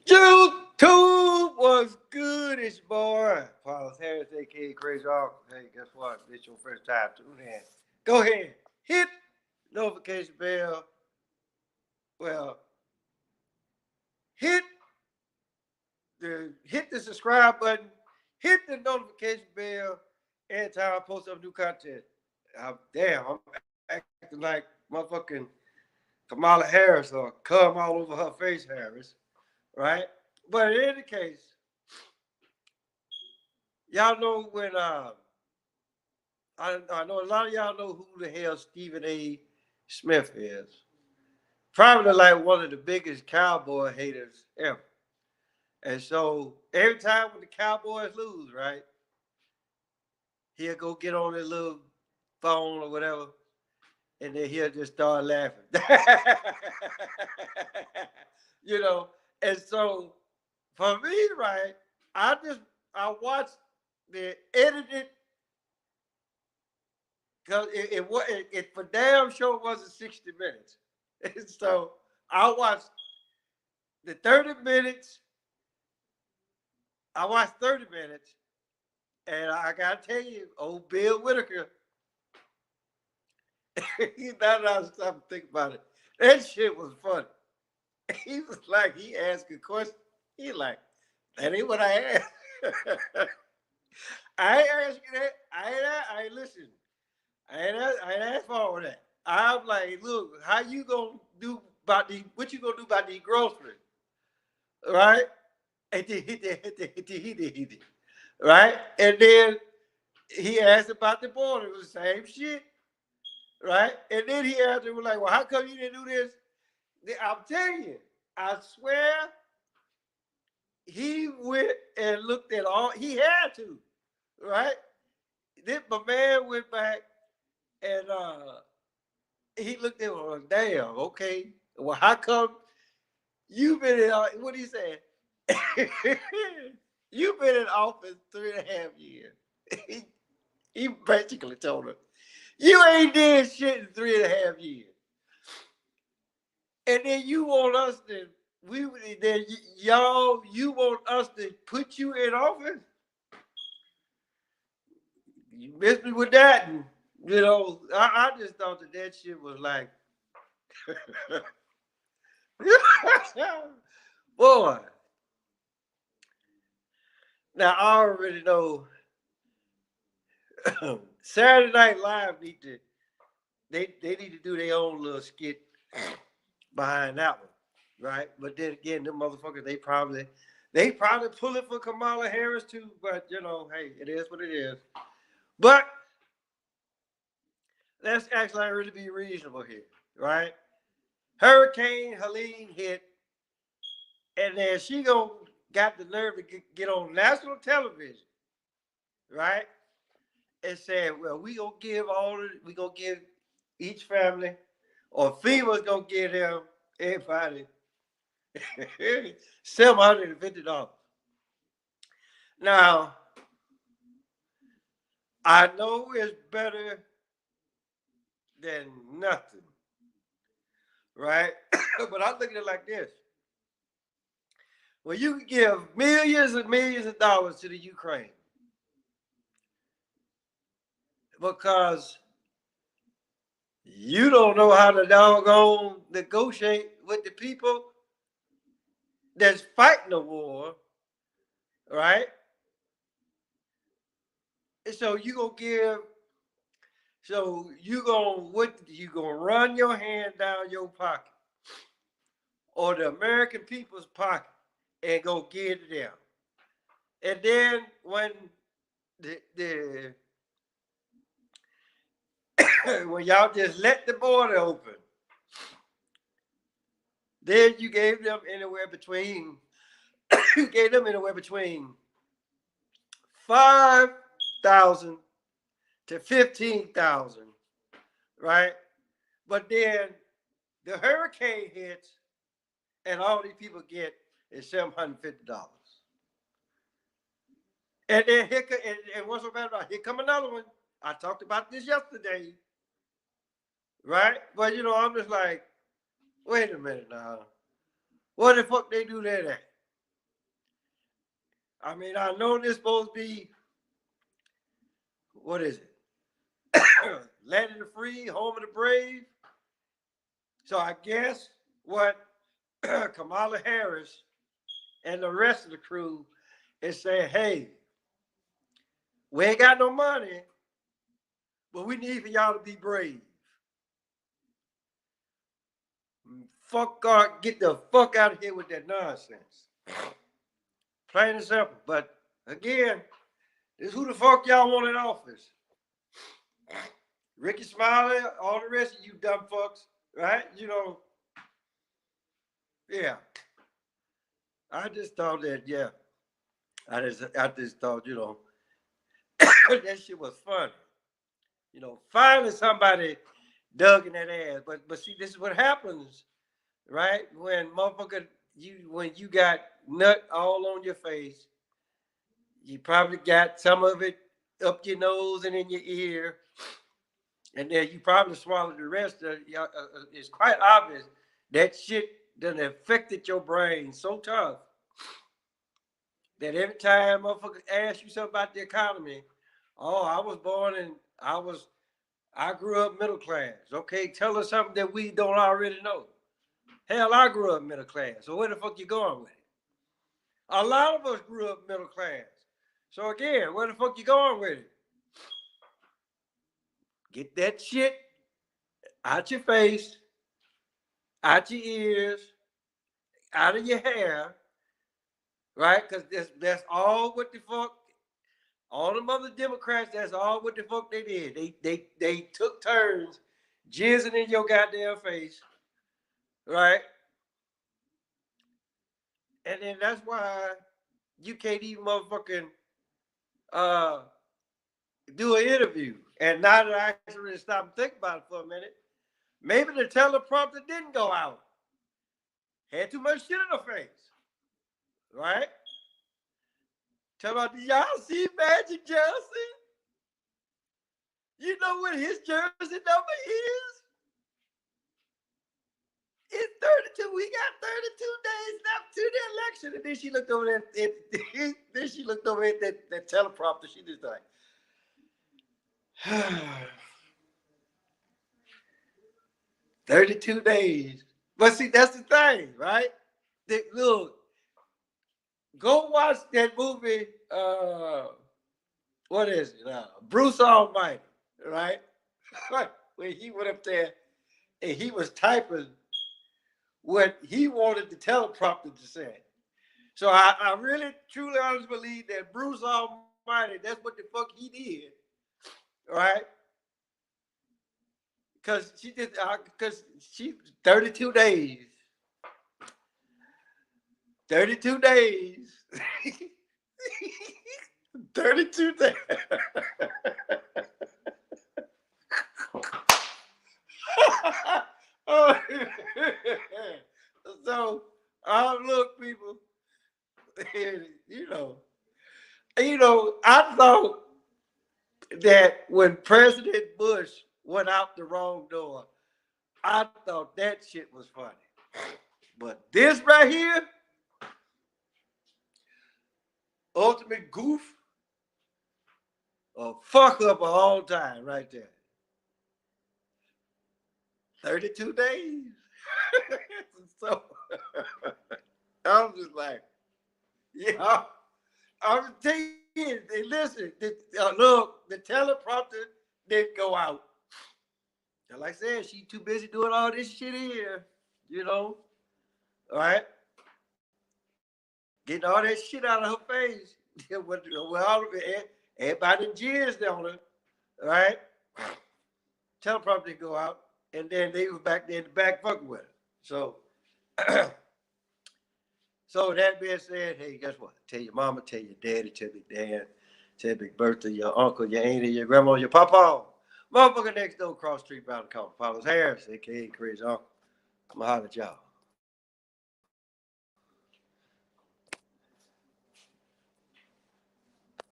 YouTube was goodish, boy. Kamala Harris, aka Crazy Hawk. Hey, guess what? It's your first time tuning in. Go ahead, hit notification bell. Well, hit hit the subscribe button, hit the notification bell anytime I post up new content. I'm acting like motherfucking Kamala Harris or cum all over her face, Harris, right? But in any case, y'all know when I know a lot of y'all know who the hell Stephen A. Smith is. Probably like one of the biggest cowboy haters ever. And so every time when the Cowboys lose, right, he'll go get on his little phone or whatever, and then he'll just start laughing. you know, and so for me, right, I watched the edited because it for damn sure wasn't 60 minutes. And so I watched the 30 minutes. I watched 30 minutes, and I gotta tell you, old Bill Whitaker, now that I stop and think about it, that shit was funny. He was like, he asked a question. He like, that ain't what I asked. I ain't ask you that. I ain't listen. I ain't asked for all that. I'm like, look, how you gonna do about the what you gonna do about these groceries, right? And then he did, right? And then he asked about the border. It was the same shit, right? And then he asked him like, well, how come you didn't do this? I'm telling you, I swear he went and looked at all. He had to, right? Then my man went back and he looked at him like, damn, okay. Well, how come you've been in, what he said? You've been in office 3.5 years. he basically told her, you ain't did shit in 3.5 years. And then you want us to, you want us to put you in office? You missed me with that. And, I just thought that shit was like, boy. Now I already know Saturday Night Live they need to do their own little skit behind that one, right? But then again, them motherfuckers they probably pull it for Kamala Harris too. But hey, it is what it is. But let's actually really be reasonable here, right? Hurricane Helene hit, and then she got the nerve to get on national television, right? And said, well, we gonna give each family, or FEMA's gonna give them everybody $750. Now, I know it's better than nothing, right? But I look at it like this. Well, you can give millions and millions of dollars to the Ukraine because you don't know how to doggone negotiate with the people that's fighting the war, right? And so you gonna run your hand down your pocket or the American people's pocket and go give it to them. And then when the when y'all just let the border open, then you gave them anywhere between 5,000 to 15,000, right? But then the hurricane hits, and all these people get is $750. And then and what's so bad about it? Here come another one. I talked about this yesterday, right? But I'm just like, wait a minute now. What the fuck they do that at? I mean, I know this supposed to be, what is it? Land of the free, home of the brave. So I guess what Kamala Harris and the rest of the crew is saying, hey, we ain't got no money, but we need for y'all to be brave. Fuck God, get the fuck out of here with that nonsense. Plain and simple. But again, this who the fuck y'all want in office? Ricky Smiley, all the rest of you dumb fucks, right? You know, yeah. I just thought that, yeah. I just thought, you know, that shit was funny. You know, finally somebody dug in that ass. But see, this is what happens, right? When motherfucker, when you got nut all on your face, you probably got some of it up your nose and in your ear, and then you probably swallowed the rest of it. It's quite obvious that shit done affected your brain so tough that every time motherfucker ask you something about the economy, oh, I was born and I grew up middle class. Okay, tell us something that we don't already know. Hell, I grew up middle class. So where the fuck you going with it? A lot of us grew up middle class. So again, where the fuck you going with it? Get that shit out your face, out your ears, out of your hair, right? Because that's all what the fuck. All them other Democrats, that's all what the fuck they did. They took turns jizzing in your goddamn face, right? And then that's why you can't even motherfucking uh, do an interview. And now that I actually stop and think about it for a minute, maybe the teleprompter didn't go out. Had too much shit in her face, right? Tell about, did y'all see Magic Johnson? You know what his jersey number is? It's 32. We got 32 days left to the election. And then she looked over there. Then she looked over at that teleprompter. She just like, 32 days. But see, that's the thing, right? Look, go watch that movie. What is it? Bruce Almighty, right? When he went up there and he was typing what he wanted the teleprompter to say. So I really, truly, honestly believe that Bruce Almighty, that's what the fuck he did, right? Because she did, because she 32 days. 32 days. 32 days. Oh, so, look, people, I thought that when President Bush went out the wrong door, I thought that shit was funny. But this right here, ultimate goof, a fuck up of all time right there. 32 days. So I'm just like, yeah, I'm telling you, listen, look, the teleprompter didn't go out. And like I said, she too busy doing all this shit here, all right? Getting all that shit out of her face. With all of it, everybody jizzed on her, all right? Teleprompter didn't go out. And then they was back there in the back fucking with her. So, so that being said, hey, guess what? Tell your mama, tell your daddy, tell Big Dan, tell Big Bertha, your uncle, your auntie, your grandma, your papa. Motherfucker next door, cross street, round the corner. Kamala Harris, a.k.a. Crazy Uncle. I'm going to holler at y'all.